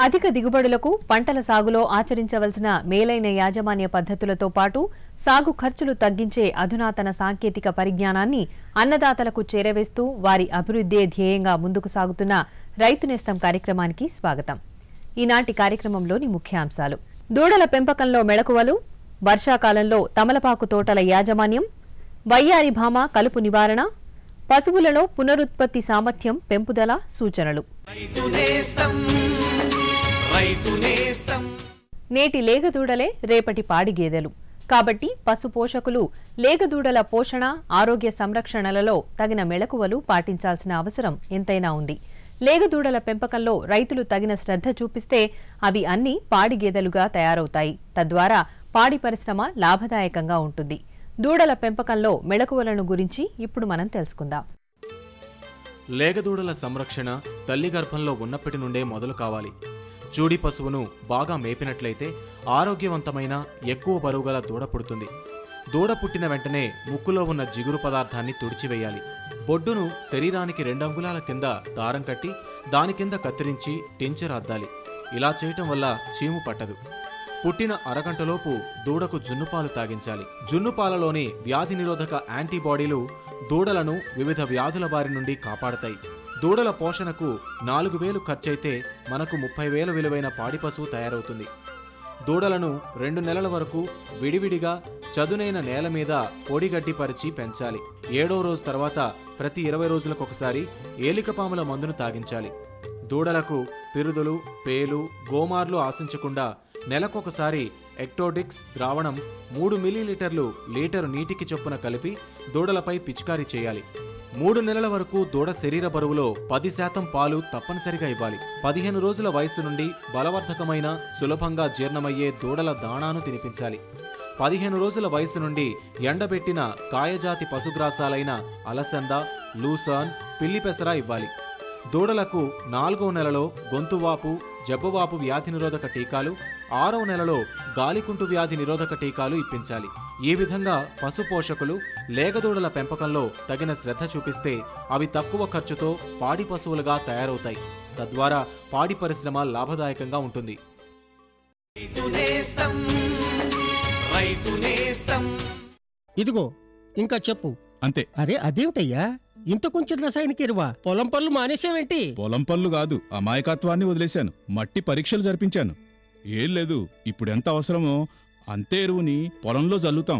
అధిక దిగుబడులకు పంటల సాగులో ఆచరించవలసిన మేలైన యాజమాన్య పద్ధతులతో పాటు సాగు ఖర్చులు తగ్గించే అధునాతన సాంకేతిక పరిజ్ఞానాన్ని అన్నదాతలకు చేరవేస్తూ వారి అభివృద్ధే ధ్యేయంగా ముందుకు సాగుతున్న రైతు నేస్తం కార్యక్రమానికి స్వాగతం. ఈనాటి కార్యక్రమంలోని ముఖ్యాంశాలు: దూడల పెంపకంలో మెళకువలు, వర్షాకాలంలో తమలపాకు తోటల యాజమాన్యం, వయ్యారి భామ కలుపు నివారణ, పశువులలో పునరుత్పత్తి సామర్థ్యం పెంపుదల సూచనలు. నేటి లేగదూడలే రేపటి పాడి గేదెలు కాబట్టి పశు పోషకులు లేగదూడల పోషణ, ఆరోగ్య సంరక్షణలలో తగిన మెళకువలు పాటించాల్సిన అవసరం ఎంతైనా ఉంది. లేగదూడల పెంపకంలో రైతులు తగిన శ్రద్ధ చూపిస్తే అవి అన్ని పాడి గేదెలుగా తయారవుతాయి. తద్వారా పాడి పరిశ్రమ లాభదాయకంగా ఉంటుంది. దూడల పెంపకంలో మెళకువలను గురించి ఇప్పుడు మనం తెలుసుకుందాం. లేగదూడల సంరక్షణ తల్లి గర్భంలో ఉన్నప్పటి నుండే మొదలు కావాలి. చూడి పశువును బాగా మేపినట్లయితే ఆరోగ్యవంతమైన, ఎక్కువ బరువుగల దూడ పుడుతుంది. దూడ పుట్టిన వెంటనే ముక్కులో ఉన్న జిగురు పదార్థాన్ని తుడిచివేయాలి. బొడ్డును శరీరానికి 2 అంగుళాల కింద దారం కట్టి దాని కింద కత్తిరించి టించర్ అద్దాలి. ఇలా చేయటం వల్ల చీము పట్టదు. పుట్టిన అరగంటలోపు దూడకు జున్నుపాలు తాగించాలి. జున్నుపాలలోని వ్యాధి నిరోధక యాంటీబాడీలు దూడలను వివిధ వ్యాధుల బారి నుండి కాపాడతాయి. దూడల పోషణకు 4,000 ఖర్చయితే మనకు 30,000 విలువైన పాడి పశువు తయారవుతుంది. దూడలను 2 నెలల వరకు విడివిడిగా చదునైన నేల మీద పొడిగడ్డి పరిచి పెంచాలి. 7వ రోజు తర్వాత ప్రతి 20 రోజులకొకసారి ఏలికపాముల మందును తాగించాలి. దూడలకు పిరుదులు, పేలు, గోమార్లు ఆశించకుండా నెలకొకసారి ఎక్టోడిక్స్ ద్రావణం 3 మిల్లీలీటర్లు లీటరు నీటికి చొప్పున కలిపి దూడలపై పిచికారీ చేయాలి. 3 నెలల వరకు దూడ శరీర బరువులో 10% పాలు తప్పనిసరిగా ఇవ్వాలి. 15 రోజుల వయసు నుండి బలవర్ధకమైన, సులభంగా జీర్ణమయ్యే దూడల దాణాను తినిపించాలి. 15 రోజుల వయసు నుండి ఎండబెట్టిన కాయజాతి పశుగ్రాసాలైన అలసంద, లూసాన్, పిల్లిపెసర ఇవ్వాలి. దూడలకు 4వ నెలలో గొంతువాపు, జబ్బువాపు వ్యాధి నిరోధక టీకాలు, 6వ నెలలో గాలికుంటు వ్యాధి నిరోధక టీకాలు ఇప్పించాలి. ఈ విధంగా పశు పోషకులు లేగదూడల పెంపకంలో తగిన శ్రద్ధ చూపిస్తే అవి తక్కువ ఖర్చుతో పాడి పశువులుగా తయారవుతాయి. తద్వారా పాడి పరిశ్రమ లాభదాయకంగా ఉంటుంది. ఇదిగో ఇంకా చెప్పు. అంతే. అరే అదేమిటయ్యా, ఇంత కొంచెం రసాయనిక ఎరువా? పొలం పనులు మానేసావేంటి? పొలం పనులు కాదు, అమాయకత్వాన్ని వదిలేశాను. మట్టి పరీక్షలు జరిపించాను. ఏం లేదు, ఇప్పుడెంత అవసరమో అంతే ఎరువుని పొలంలో జల్లుతాం.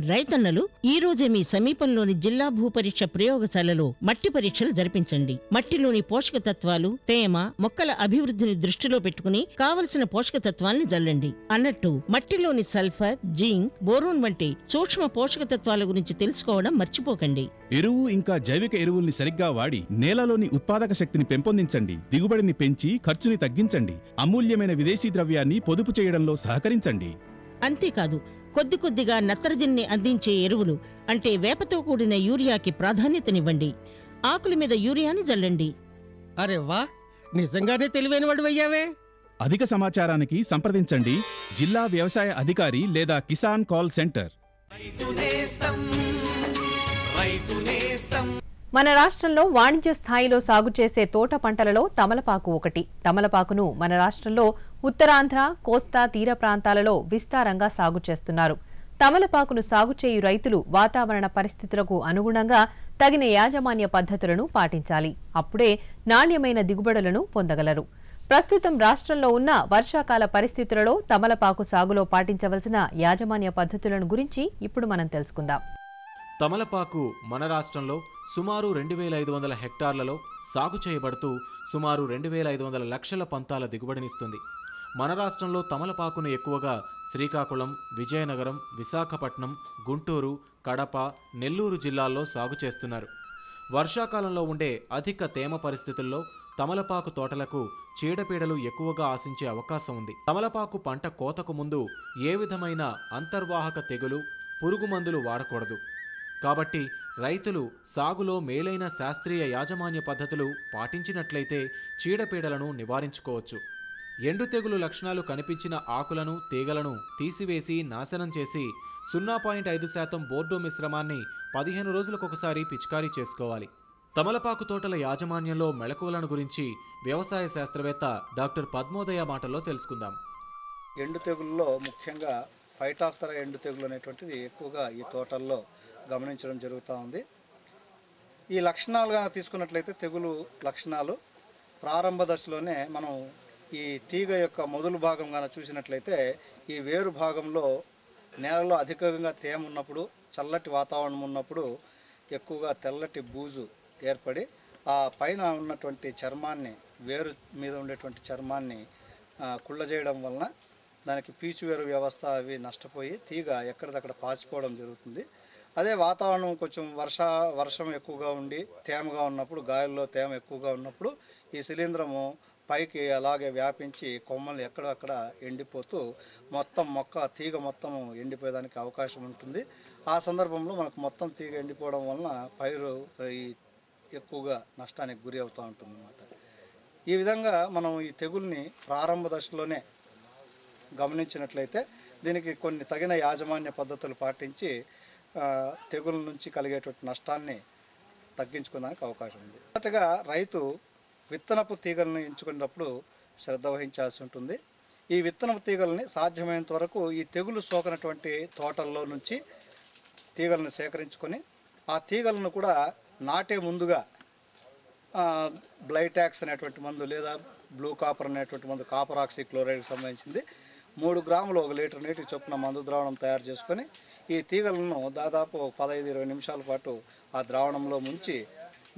రైతన్నలు ఈ రోజే మీ సమీపంలోని జిల్లా భూపరీక్ష ప్రయోగశాలలో మట్టి పరీక్షలు జరిపించండి. మట్టిలోని పోషక తత్వాలు, తేమ, మొక్కల అభివృద్ధిని దృష్టిలో పెట్టుకుని కావలసిన పోషక తత్వాల్ని జల్లండి. అన్నట్టు మట్టిలోని సల్ఫర్, జింక్, బోరోన్ వంటి సూక్ష్మ పోషక తత్వాల గురించి తెలుసుకోవడం మర్చిపోకండి. ఎరువు ఇంకా జైవిక ఎరువుల్ని సరిగ్గా వాడి నేలలోని ఉత్పాదక శక్తిని పెంపొందించండి. దిగుబడిని పెంచి ఖర్చుని తగ్గించండి. అమూల్యమైన విదేశీ ద్రవ్యాన్ని పొదుపు చేయడంలో సహకరించండి. అంతేకాదు, కొద్ది కొద్దిగా నత్రజనిని అందించే ఎరువులు అంటే వేపతో కూడిన యూరియాకి ప్రాధాన్యతనివ్వండి. ఆకుల మీద యూరియాని జల్లండి. అరే వా, నిజంగానే తెలివైన వాడు అయ్యావే. అధిక సమాచారానికి సంప్రదించండి జిల్లా వ్యవసాయ అధికారి లేదా కిసాన్ కాల్ సెంటర్. మన రాష్ట్రంలో వాణిజ్య స్థాయిలో సాగు చేసే తోట పంటలలో తమలపాకు ఒకటి. తమలపాకును మన రాష్ట్రంలో ఉత్తరాంధ్ర, కోస్తా తీర ప్రాంతాలలో విస్తారంగా సాగు చేస్తున్నారు. తమలపాకును సాగు చేయు రైతులు వాతావరణ పరిస్థితులకు అనుగుణంగా తగిన యాజమాన్య పద్ధతులను పాటించాలి. అప్పుడే నాణ్యమైన దిగుబడులను పొందగలరు. ప్రస్తుతం రాష్ట్రంలో ఉన్న వర్షాకాల పరిస్థితులలో తమలపాకు సాగులో పాటించవలసిన యాజమాన్య పద్ధతులను గురించి ఇప్పుడు మనం తెలుసుకుందాం. తమలపాకు మన రాష్ట్రంలో సుమారు 2,500 హెక్టార్లలో సాగు చేయబడుతూ సుమారు 2,500 లక్షల పంతాల దిగుబడినిస్తుంది. మన రాష్ట్రంలో తమలపాకును ఎక్కువగా శ్రీకాకుళం, విజయనగరం, విశాఖపట్నం, గుంటూరు, కడప, నెల్లూరు జిల్లాల్లో సాగు చేస్తున్నారు. వర్షాకాలంలో ఉండే అధిక తేమ పరిస్థితుల్లో తమలపాకు తోటలకు చీడపీడలు ఎక్కువగా ఆశించే అవకాశం ఉంది. తమలపాకు పంట కోతకు ముందు ఏ విధమైన అంతర్వాహక తెగులు, పురుగు మందులు వాడకూడదు. కాబట్టి రైతులు సాగులో మేలైన శాస్త్రీయ యాజమాన్య పద్ధతులు పాటించినట్లయితే చీడపీడలను నివారించుకోవచ్చు. ఎండు తెగులు లక్షణాలు కనిపించిన ఆకులను, తీగలను తీసివేసి నాశనం చేసి 0.5% బోర్డో మిశ్రమాన్ని 15 రోజులకొకసారి పిచికారీ చేసుకోవాలి. తమలపాకు తోటల యాజమాన్యంలో మెళకువలను గురించి వ్యవసాయ శాస్త్రవేత్త డాక్టర్ పద్మోదయ మాటల్లో తెలుసుకుందాం. ఎండు తెగుల్లో ముఖ్యంగా ఫైటాఫ్థరా ఎండు తెగులు అనేటువంటిది ఎక్కువగా ఈ తోటల్లో గమనించడం జరుగుతూ ఉంది. ఈ లక్షణాలుగా తీసుకున్నట్లయితే తెగులు లక్షణాలు ప్రారంభ దశలోనే మనం ఈ తీగ యొక్క మొదలు భాగం గాన చూసినట్లయితే ఈ వేరు భాగంలో నేలలో అధికంగా తేమ ఉన్నప్పుడు, చల్లటి వాతావరణం ఉన్నప్పుడు ఎక్కువగా తెల్లటి బూజు ఏర్పడి ఆ పైన ఉన్నటువంటి చర్మాన్ని, వేరు మీద ఉండేటువంటి చర్మాన్ని కుళ్ళజేయడం వలన దానికి పీచువేరు వ్యవస్థ అవి నష్టపోయి తీగ ఎక్కడిదక్కడ పాచిపోవడం జరుగుతుంది. అదే వాతావరణం కొంచెం వర్షం ఎక్కువగా ఉండి తేమగా ఉన్నప్పుడు, గాలిలో తేమ ఎక్కువగా ఉన్నప్పుడు ఈ శిలీంధ్రము పైకి అలాగే వ్యాపించి కొమ్మలు ఎక్కడక్కడ ఎండిపోతూ మొత్తం తీగ మొత్తం ఎండిపోయేదానికి అవకాశం ఉంటుంది. ఆ సందర్భంలో మనకు మొత్తం తీగ ఎండిపోవడం వలన పైరు ఎక్కువగా నష్టానికి గురి అవుతూ ఉంటుంది అన్నమాట. ఈ విధంగా మనం ఈ తెగుల్ని ప్రారంభ దశలోనే గమనించినట్లయితే దీనికి కొన్ని తగిన యాజమాన్య పద్ధతులు పాటించి తెగుల నుంచి కలిగేటువంటి నష్టాన్ని తగ్గించుకోవడానికి అవకాశం ఉంది. మొదటగా రైతు విత్తనపు తీగలను ఎంచుకున్నప్పుడు శ్రద్ధ వహించాల్సి ఉంటుంది. ఈ విత్తనపు తీగలని సాధ్యమైనంత వరకు ఈ తెగులు సోకినటువంటి తోటల్లో నుంచి తీగలను సేకరించుకొని ఆ తీగలను కూడా నాటే ముందుగా బ్లైటాక్స్ అనేటువంటి మందు లేదా బ్లూ కాపర్ అనేటువంటి మందు, కాపర్ ఆక్సీ క్లోరైడ్కి సంబంధించింది 3 గ్రాములు 1 లీటర్ నీటికి చొప్పున మందు ద్రావణం తయారు చేసుకొని ఈ తీగలను దాదాపు 15-20 నిమిషాల పాటు ఆ ద్రావణంలో ముంచి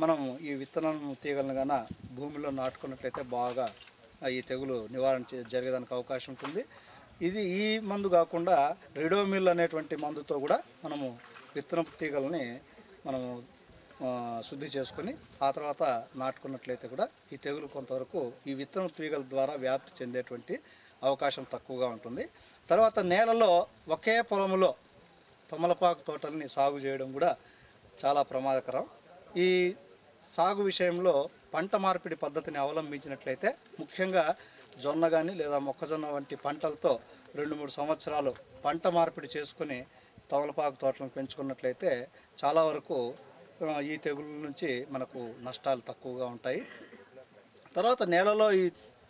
మనం ఈ విత్తనం తీగలను గాన భూమిలో నాటుకున్నట్లయితే బాగా ఈ తెగులు నివారణ జరిగేదానికి అవకాశం ఉంటుంది. ఈ మందు కాకుండా రిడోమిల్ అనేటువంటి మందుతో కూడా మనము విత్తనం తీగలని మనము శుద్ధి చేసుకొని ఆ తర్వాత నాటుకున్నట్లయితే కూడా ఈ తెగులు కొంతవరకు ఈ విత్తనం తీగల ద్వారా వ్యాప్తి చెందేటువంటి అవకాశం తక్కువగా ఉంటుంది. తర్వాత నేలలో ఒకే పొలంలో తమలపాకు తోటల్ని సాగు చేయడం కూడా చాలా ప్రమాదకరం. ఈ సాగు విషయంలో పంట మార్పిడి పద్ధతిని అవలంబించినట్లయితే ముఖ్యంగా జొన్న కానీ లేదా మొక్కజొన్న వంటి పంటలతో 2-3 సంవత్సరాలు పంట మార్పిడి చేసుకుని తమలపాకు తోటలను పెంచుకున్నట్లయితే చాలా వరకు ఈ తెగుల నుంచి మనకు నష్టాలు తక్కువగా ఉంటాయి. తర్వాత నేలలో ఈ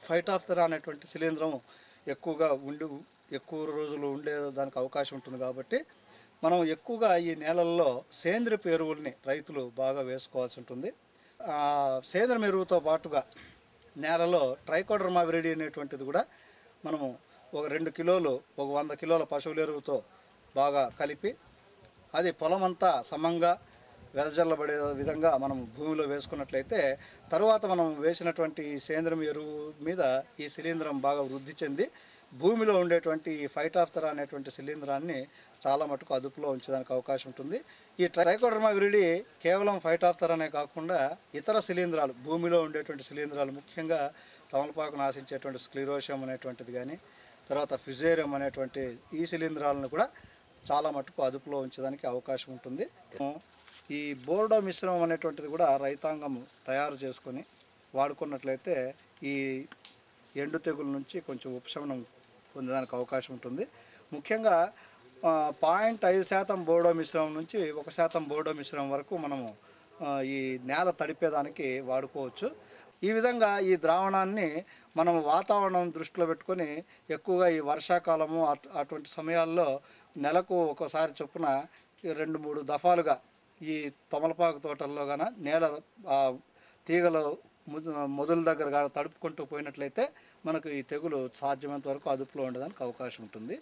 ఫైటాఫ్థరా అనేటువంటి శిలీంధ్రం ఎక్కువ రోజులు ఉండేదానికి అవకాశం ఉంటుంది. కాబట్టి మనం ఎక్కువగా ఈ నేలల్లో సేంద్రియ ఎరువుల్ని రైతులు బాగా వేసుకోవాల్సి ఉంటుంది. సేంద్రియ ఎరువుతో పాటుగా నేలలో ట్రైకోడర్మా విరిడి అనేటువంటిది కూడా మనము ఒక 2 కిలోలు 100 కిలోల పశువుల ఎరువుతో బాగా కలిపి అది పొలమంతా సమంగా వెదజల్లబడే విధంగా మనం భూమిలో వేసుకున్నట్లయితే తరువాత మనం వేసినటువంటి ఈ సేంద్రియ ఎరువు మీద ఈ శిలీంధ్రం బాగా వృద్ధి చెంది భూమిలో ఉండేటువంటి ఈ ఫైటాఫ్థరా అనేటువంటి శిలీంధ్రాన్ని చాలా మటుకు అదుపులో ఉంచడానికి అవకాశం ఉంటుంది. ఈ ట్రైకోడర్మా విరిడి కేవలం ఫైటాఫ్థరానే కాకుండా ఇతర శిలీంధ్రాలు, భూమిలో ఉండేటువంటి శిలీంధ్రాలు, ముఖ్యంగా తమలపాకును ఆశించేటువంటి స్క్లిరోషియం అనేటువంటిది కానీ తర్వాత ఫ్యుజేరియం అనేటువంటి ఈ శిలీంధ్రాలను కూడా చాలా మటుకు అదుపులో ఉంచడానికి అవకాశం ఉంటుంది. ఈ బోర్డో మిశ్రమం అనేటువంటిది కూడా రైతాంగం తయారు చేసుకొని వాడుకున్నట్లయితే ఈ ఎండు తెగుల నుంచి కొంచెం ఉపశమనం పొందడానికి అవకాశం ఉంటుంది. ముఖ్యంగా 0.5% బోర్డో మిశ్రమం నుంచి 1% బోర్డో మిశ్రమం వరకు మనము ఈ నేల తడిపేదానికి వాడుకోవచ్చు. ఈ విధంగా ఈ ద్రావణాన్ని మనం వాతావరణం దృష్టిలో పెట్టుకొని ఎక్కువగా ఈ వర్షాకాలము అటువంటి సమయాల్లో నెలకు ఒకసారి చొప్పున 2-3 దఫాలుగా ఈ తమలపాకు తోటల్లో గాన నేల తీగలు మొదల దగ్గర కానీ తడుపుకుంటూ పోయినట్లయితే మనకు ఈ తెగులు సాధ్యమైనంత వరకు అదుపులో ఉండడానికి అవకాశం ఉంటుంది.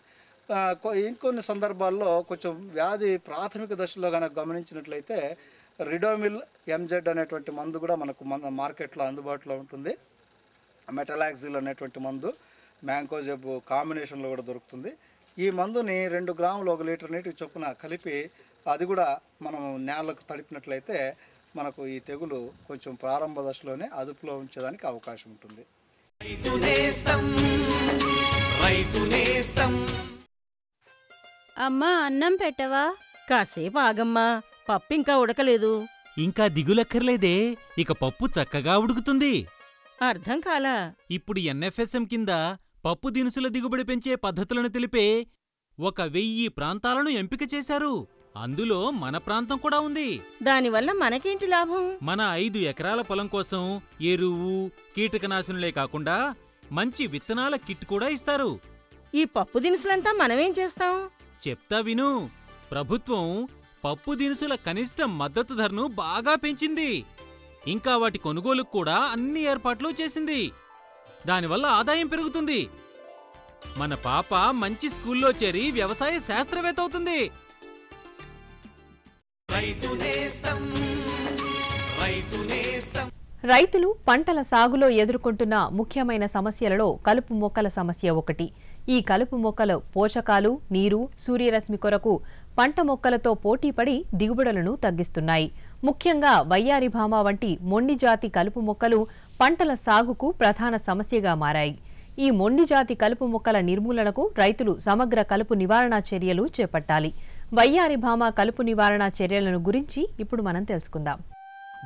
ఇంకొన్ని సందర్భాల్లో కొంచెం వ్యాధి ప్రాథమిక దశలో కనుక గమనించినట్లయితే రిడోమిల్ ఎంజెడ్ అనేటువంటి మందు కూడా మనకు మార్కెట్లో అందుబాటులో ఉంటుంది. మెటలాక్సిల్ అనేటువంటి మందు మ్యాంకోజెబ్ కాంబినేషన్లో కూడా దొరుకుతుంది. ఈ మందుని 2 గ్రాములు 1 లీటర్ నీటికి చొప్పున కలిపి అది కూడా మనం నేలకు తడిపినట్లయితే మనకు ఈ తెగులు కొంచెం ప్రారంభ దశలోనే అదుపులో ఉంచేదానికి అవకాశం ఉంటుంది. అమ్మా, అన్నం పెట్టవా? కాసేపు ఆగమ్మా, పప్పు ఇంకా ఉడకలేదు. ఇంకా దిగులక్కర్లేదే, ఇక పప్పు చక్కగా ఉడుకుతుంది. అర్థం కాలా? ఇప్పుడు ఎన్ఎఫ్ఎస్ఎం కింద పప్పు దినుసుల దిగుబడి పెంచే పద్ధతులను తెలిపే 1000 ప్రాంతాలను ఎంపిక చేశారు. అందులో మన ప్రాంతం కూడా ఉంది. దానివల్ల మనకేంటి లాభం? మన 5 ఎకరాల పొలం కోసం ఎరువు, కీటకనాశనులే కాకుండా మంచి విత్తనాల కిట్ కూడా ఇస్తారు. ఈ పప్పు దినుసులంతా మనమేం చేస్తాం? చెప్తా విను. ప్రభుత్వం పప్పు దినుసుల కనిష్ట మద్దతు ధరను బాగా పెంచింది. ఇంకా వాటి కొనుగోలుకు కూడా అన్ని ఏర్పాట్లు చేసింది. దానివల్ల ఆదాయం పెరుగుతుంది. మన పాప మంచి స్కూల్లో చేరి వ్యవసాయ శాస్త్రవేత్త అవుతుంది. రైతులు పంటల సాగులో ఎదుర్కొంటున్న ముఖ్యమైన సమస్యలలో కలుపు మొక్కల సమస్య ఒకటి. ఈ కలుపు మొక్కలు పోషకాలు, నీరు, సూర్యరశ్మి కొరకు పంట మొక్కలతో పోటీపడి దిగుబడులను తగ్గిస్తున్నాయి. ముఖ్యంగా వయ్యారి భామ వంటి మొండి జాతి కలుపు మొక్కలు పంటల సాగుకు ప్రధాన సమస్యగా మారాయి. ఈ మొండి జాతి కలుపు మొక్కల నిర్మూలనకు రైతులు సమగ్ర కలుపు నివారణ చర్యలు చేపట్టాలి. వయ్యారి భామ కలుపు నివారణ చర్యలను గురించి ఇప్పుడు మనం తెలుసుకుందాం.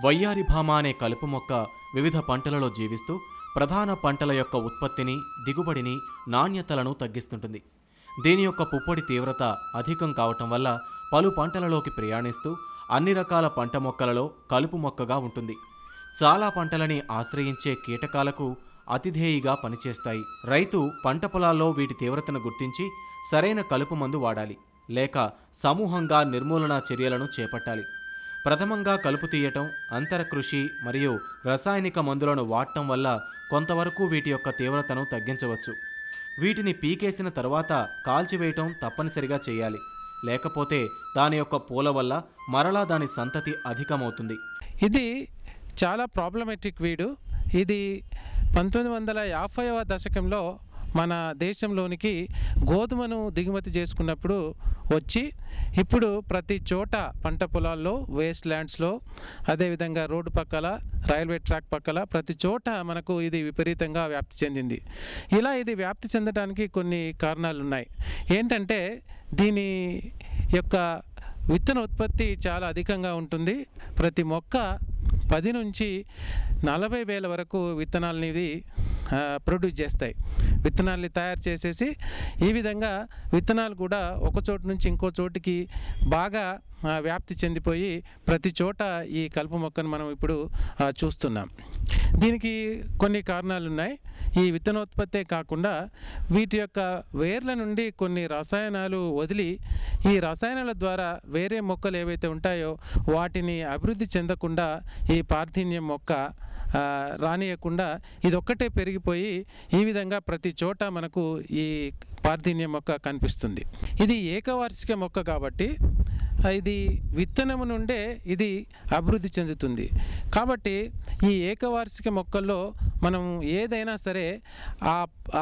వయ్యారి భామ అనే కలుపు మొక్క వివిధ పంటలలో జీవిస్తూ ప్రధాన పంటల యొక్క ఉత్పత్తిని, దిగుబడిని, నాణ్యతలను తగ్గిస్తుంటుంది. దీని యొక్క పుప్పొడి తీవ్రత అధికం కావటం వల్ల పలు పంటలలోకి ప్రయాణిస్తూ అన్ని రకాల పంట మొక్కలలో కలుపు మొక్కగా ఉంటుంది. చాలా పంటలని ఆశ్రయించే కీటకాలకు అతిధేయిగా పనిచేస్తాయి. రైతు పంట పొలాల్లో వీటి తీవ్రతను గుర్తించి సరైన కలుపు మందు వాడాలి, లేక సమూహంగా నిర్మూలనా చర్యలను చేపట్టాలి. ప్రథమంగా కలుపు తీయటం, అంతర కృషి మరియు రసాయనిక మందులను వాడటం వల్ల కొంతవరకు వీటి యొక్క తీవ్రతను తగ్గించవచ్చు. వీటిని పీకేసిన తర్వాత కాల్చివేయటం తప్పనిసరిగా చేయాలి, లేకపోతే దాని యొక్క పూల వల్ల మరలా దాని సంతతి అధికమవుతుంది. ఇది చాలా ప్రాబ్లమెటిక్ వీడు. ఇది 1950వ దశకంలో మన దేశంలోనికి గోధుమను దిగుమతి చేసుకున్నప్పుడు వచ్చి ఇప్పుడు ప్రతి చోట పంట పొలాల్లో, వేస్ట్ ల్యాండ్స్లో, అదేవిధంగా రోడ్డు పక్కల, రైల్వే ట్రాక్ పక్కల ప్రతి చోట మనకు ఇది విపరీతంగా వ్యాప్తి చెందింది. ఇలా ఇది వ్యాప్తి చెందడానికి కొన్ని కారణాలు ఉన్నాయి. ఏంటంటే దీని యొక్క విత్తన ఉత్పత్తి చాలా అధికంగా ఉంటుంది. ప్రతి మొక్క 10 నుంచి 40 వేల వరకు విత్తనాలని ఇది ప్రొడ్యూస్ చేస్తాయి. విత్తనాల్ని తయారు చేసేసి ఈ విధంగా విత్తనాలు కూడా ఒక చోటు నుంచి ఇంకో చోటికి బాగా వ్యాప్తి చెందిపోయి ప్రతి చోట ఈ కలుపు మొక్కను మనం ఇప్పుడు చూస్తున్నాం. దీనికి కొన్ని కారణాలు ఉన్నాయి. ఈ విత్తనోత్పత్తే కాకుండా వీటి యొక్క వేర్ల నుండి కొన్ని రసాయనాలు వదిలి ఈ రసాయనాల ద్వారా వేరే మొక్కలు ఏవైతే ఉంటాయో వాటిని అభివృద్ధి చెందకుండా ఈ పార్థీనియం మొక్క రానియకుండా ఇదొక్కటే పెరిగిపోయి ఈ విధంగా ప్రతి చోట మనకు ఈ పార్థీనియం మొక్క కనిపిస్తుంది. ఇది ఏకవార్షిక మొక్క కాబట్టి ఇది విత్తనము నుండే ఇది అభివృద్ధి చెందుతుంది. కాబట్టి ఈ ఏకవార్షిక మొక్కల్లో మనం ఏదైనా సరే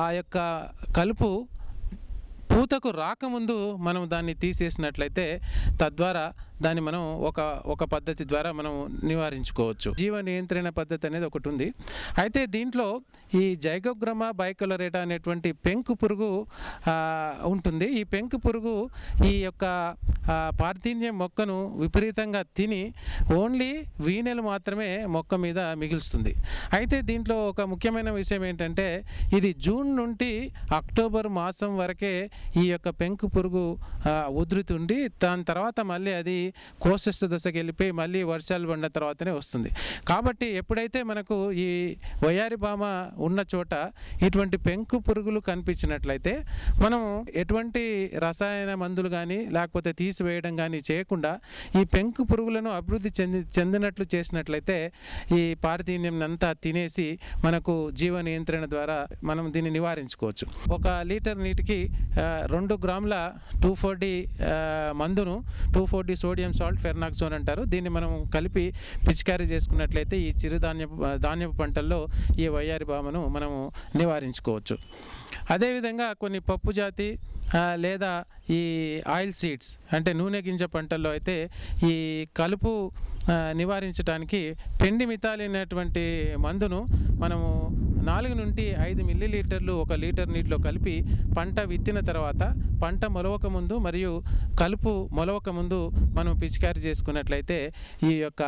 ఆ యొక్క కలుపు పూతకు రాకముందు మనం దాన్ని తీసేసినట్లయితే తద్వారా దాన్ని మనం ఒక పద్ధతి ద్వారా మనం నివారించుకోవచ్చు. జీవ నియంత్రణ పద్ధతి అనేది ఒకటి ఉంది. అయితే దీంట్లో ఈ జైగోగ్రామా బైకలరేటా అనేటువంటి పెంకు పురుగు ఉంటుంది. ఈ పెంకు పురుగు ఈ యొక్క పార్థీనియం మొక్కను విపరీతంగా తిని ఓన్లీ వీనెలు మాత్రమే మొక్క మీద మిగులుస్తుంది. అయితే దీంట్లో ఒక ముఖ్యమైన విషయం ఏంటంటే ఇది జూన్ నుండి అక్టోబర్ మాసం వరకే ఈ యొక్క పెంకు పురుగు ఉధృతి ఉండి దాని తర్వాత మళ్ళీ అది కోశస్థ దశకి వెళ్ళిపోయి మళ్ళీ వర్షాలు పడిన తర్వాతనే వస్తుంది. కాబట్టి ఎప్పుడైతే మనకు ఈ వయ్యారి భామ ఉన్న చోట ఇటువంటి పెంకు పురుగులు కనిపించినట్లయితే మనం ఎటువంటి రసాయన మందులు కానీ లేకపోతే తీసివేయడం కానీ చేయకుండా ఈ పెంకు పురుగులను అభివృద్ధి చెందినట్లు చేసినట్లయితే ఈ పార్థీనియం అంతా తినేసి మనకు జీవ నియంత్రణ ద్వారా మనం దీన్ని నివారించుకోవచ్చు. 1 లీటర్ నీటికి 2 గ్రాముల 2,4-D మందును 2,4-D సోడియం సాల్ట్ ఫెర్నాక్సోన్ అంటారు. దీన్ని మనం కలిపి పిచికారీ చేసుకున్నట్లయితే ఈ ధాన్యపు పంటల్లో ఈ వయ్యారి భామను మనము నివారించుకోవచ్చు. అదేవిధంగా కొన్ని పప్పు జాతి లేదా ఈ ఆయిల్ సీడ్స్ అంటే నూనె గింజ పంటల్లో అయితే ఈ కలుపు నివారించడానికి పెండి మిథాలినటువంటి మందును మనము 4 నుండి 5 మిల్లీలీటర్లు 1 లీటర్ నీటిలో కలిపి పంట విత్తిన తర్వాత పంట మొలవక ముందు మరియు కలుపు మొలవక ముందు మనం పిచికారీ చేసుకున్నట్లయితే ఈ యొక్క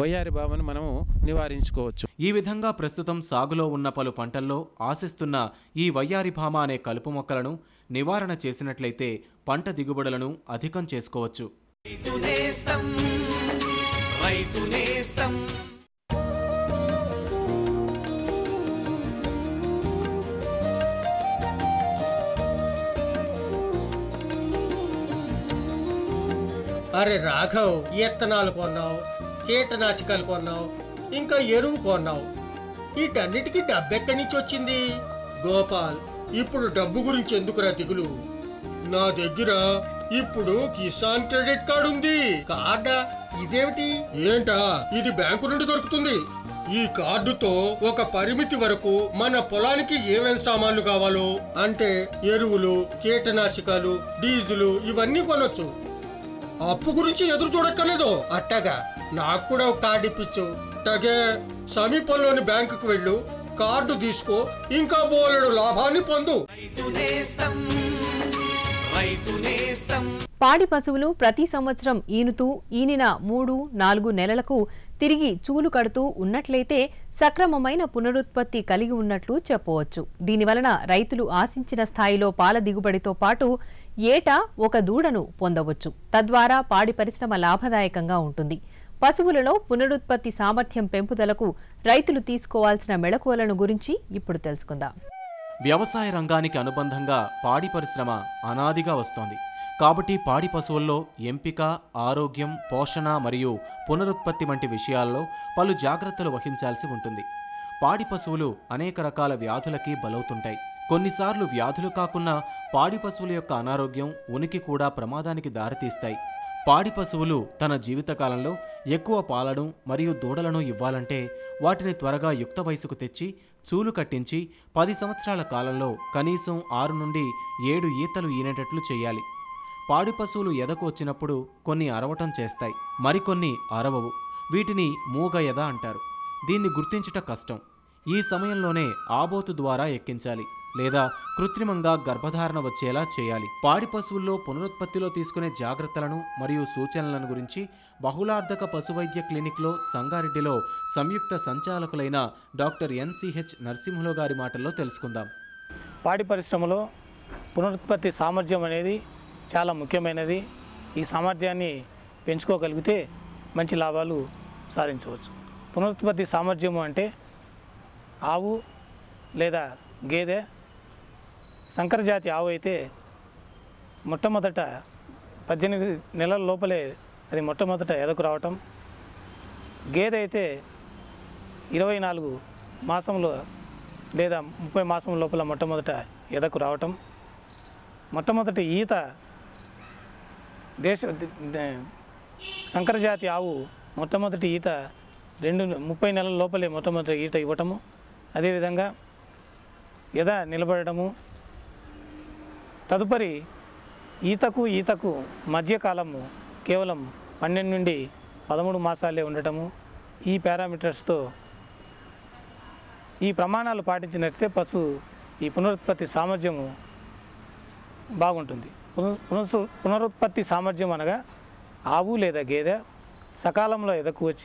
వయ్యారి భామను మనము నివారించుకోవచ్చు. ఈ విధంగా ప్రస్తుతం సాగులో ఉన్న పలు పంటల్లో ఆశిస్తున్న ఈ వయ్యారి భామ అనే కలుపు మొక్కలను నివారణ చేసినట్లయితే పంట దిగుబడులను అధికం చేసుకోవచ్చు. అరే రాఘవ్, విత్తనాలు కొన్నావు, కీటనాశకాలు కొన్నావు, ఇంకా ఎరువు కొన్నావు. వీటన్నిటికీ డబ్బు ఎక్కడి నుంచి వచ్చింది? గోపాల్, ఇప్పుడు డబ్బు గురించి ఎందుకురా దిగులు? నా దగ్గర ఇప్పుడు కిసాన్ క్రెడిట్ కార్డు ఉంది. కార్డా? ఇదేమిటి? ఏంటా, ఇది బ్యాంకు నుండి దొరుకుతుంది. ఈ కార్డుతో ఒక పరిమితి వరకు మన పొలానికి ఏమేం సామాన్లు కావాలో అంటే ఎరువులు, కీటనాశకాలు, డీజిల్ ఇవన్నీ కొనొచ్చు. అప్పు గురించి ఎదురు చూడక్కర్లేదు. అట్టగా నాకు కూడా ఒక కార్డు ఇప్పించు. అట్టగే సమీపంలోని బ్యాంకుకు వెళ్ళు, కార్డు తీసుకో, ఇంకా బోలెడు లాభాన్ని పొందు. పాడి పశువులు ప్రతి సంవత్సరం ఈనుతూ ఈనిన 3-4 నెలలకు తిరిగి చూలు కడుతూ ఉన్నట్లయితే సక్రమమైన పునరుత్పత్తి కలిగి ఉన్నట్లు చెప్పవచ్చు. దీనివలన రైతులు ఆశించిన స్థాయిలో పాల దిగుబడితో పాటు ఏటా ఒక దూడను పొందవచ్చు. తద్వారా పాడి పరిశ్రమ లాభదాయకంగా ఉంటుంది. పశువులలో పునరుత్పత్తి సామర్థ్యం పెంపుదలకు రైతులు తీసుకోవాల్సిన మెళకువలను గురించి ఇప్పుడు తెలుసుకుందాం. వ్యవసాయ రంగానికి అనుబంధంగా పాడి పరిశ్రమ అనాదిగా వస్తోంది. కాబట్టి పాడి పశువుల్లో ఎంపిక, ఆరోగ్యం, పోషణ మరియు పునరుత్పత్తి వంటి విషయాల్లో పలు జాగ్రత్తలు వహించాల్సి ఉంటుంది. పాడి పశువులు అనేక రకాల వ్యాధులకి బలవుతుంటాయి. కొన్నిసార్లు వ్యాధులు కాకున్నా పాడి పశువుల యొక్క అనారోగ్యం, ఉనికి కూడా ప్రమాదానికి దారితీస్తాయి. పాడి పశువులు తన జీవితకాలంలో ఎక్కువ పాలను మరియు దూడలను ఇవ్వాలంటే వాటిని త్వరగా యుక్త వయసుకు తెచ్చి చూలు కట్టించి 10 సంవత్సరాల కాలంలో కనీసం 6 నుండి 7 ఈతలు ఈనేటట్లు చేయాలి. పాడి పశువులు ఎదకు వచ్చినప్పుడు కొన్ని అరవటం చేస్తాయి, మరికొన్ని అరవవు. వీటిని మూగ ఎద అంటారు. దీన్ని గుర్తించుట కష్టం. ఈ సమయంలోనే ఆబోతు ద్వారా ఎక్కించాలి లేదా కృత్రిమంగా గర్భధారణ వచ్చేలా చేయాలి. పాడి పశువుల్లో పునరుత్పత్తిలో తీసుకునే జాగ్రత్తలను మరియు సూచనలను గురించి బహుళార్ధక పశువైద్య క్లినిక్లో సంగారెడ్డిలో సంయుక్త సంచాలకులైన డాక్టర్ NCH నరసింహులు గారి మాటల్లో తెలుసుకుందాం. పాడి పరిశ్రమలో పునరుత్పత్తి సామర్థ్యం అనేది చాలా ముఖ్యమైనది. ఈ సామర్థ్యాన్ని పెంచుకోగలిగితే మంచి లాభాలు సాధించవచ్చు. పునరుత్పత్తి సామర్థ్యము అంటే ఆవు లేదా గేదె, సంకరజాతి ఆవు అయితే మొట్టమొదట 18 నెలల లోపలే అది మొట్టమొదట ఎదకు రావటం, గేదె అయితే 24 మాసంలో లేదా 30 మాసం లోపల మొట్టమొదట ఎదకు రావటం, మొట్టమొదటి ఈత సంకరజాతి ఆవు మొట్టమొదటి ఈత 30 నెలల లోపలే మొట్టమొదటి ఈత ఇవ్వటము, అదేవిధంగా ఎద నిలబడము, తదుపరి ఈతకు మధ్యకాలము కేవలం 12 నుండి 13 మాసాలే ఉండటము. ఈ పారామీటర్స్తో ఈ ప్రమాణాలు పాటించినట్లయితే పశువు ఈ పునరుత్పత్తి సామర్థ్యము బాగుంటుంది. పునరుత్పత్తి సామర్థ్యం అనగా ఆవు లేదా గేదె సకాలంలో ఎదకు వచ్చి